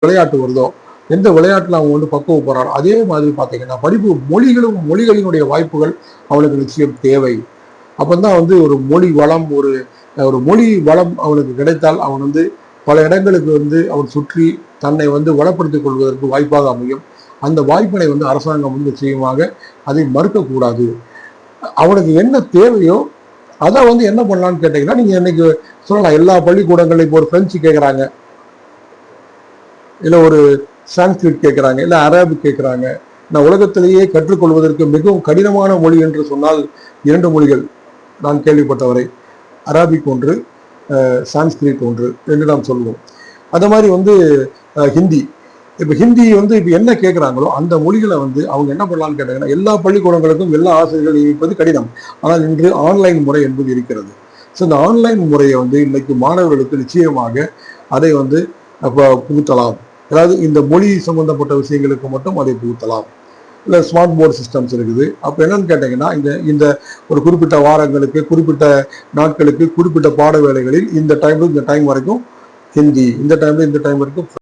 விளையாட்டு வருதோ, எந்த விளையாட்டுல அவங்க வந்து பக்குவப்படுறாரோ அதே மாதிரி பார்த்தீங்கன்னா படிப்பு மொழிகளினுடைய வாய்ப்புகள் அவனுக்கு நிச்சயம் தேவை. அப்பந்தான் வந்து ஒரு மொழி வளம் ஒரு மொழி வளம் அவனுக்கு கிடைத்தால் அவன் வந்து பல இடங்களுக்கு வந்து அவன் சுற்றி தன்னை வந்து வளப்படுத்திக் கொள்வதற்கு வாய்ப்பாக அமையும். அந்த வாய்ப்பினை வந்து அரசாங்கம் வந்து நிச்சயமாக அதை மறுக்கக்கூடாது. அவனுக்கு என்ன தேவையோ அதை வந்து என்ன பண்ணலான்னு கேட்டீங்கன்னா, நீங்க இன்னைக்கு சொல்லலாம் எல்லா பள்ளிக்கூடங்களையும் இப்போ ஒரு பிரெஞ்சு கேட்குறாங்க, இல்லை ஒரு சான்ஸ்கிரிட் கேட்குறாங்க, இல்லை அரபிக் கேட்குறாங்க. நான் உலகத்திலேயே கற்றுக்கொள்வதற்கு மிகவும் கடினமான மொழி என்று சொன்னால் 2 மொழிகள் நான் கேள்விப்பட்டவரை, அரபிக் ஒன்று, சான்ஸ்கிரிட் ஒன்று என்று நாம் சொல்லுவோம். அந்த மாதிரி வந்து ஹிந்தி. இப்போ ஹிந்தி வந்து இப்போ என்ன கேட்குறாங்களோ அந்த மொழிகளை வந்து அவங்க என்ன பண்ணலான்னு கேட்டாங்கன்னா, எல்லா பள்ளிக்கூடங்களுக்கும் எல்லா ஆசிரியர்கள் நியமிப்பது கடினம். ஆனால் இன்று ஆன்லைன் முறை என்பது இருக்கிறது. ஸோ இந்த ஆன்லைன் முறையை வந்து இன்னைக்கு மாணவர்களுக்கு நிச்சயமாக அதை வந்து புகுத்தலாம். அதாவது இந்த மொழி சம்பந்தப்பட்ட விஷயங்களுக்கு மட்டும் அதை புகுத்தலாம். இல்லை ஸ்மார்ட் போர்டு சிஸ்டம்ஸ் இருக்குது. அப்போ என்னன்னு கேட்டிங்கன்னா, இந்த ஒரு குறிப்பிட்ட வாரங்களுக்கு, குறிப்பிட்ட நாட்களுக்கு, குறிப்பிட்ட பாட வேலைகளில் இந்த டைம் வரைக்கும் ஹிந்தி, இந்த டைம் வரைக்கும்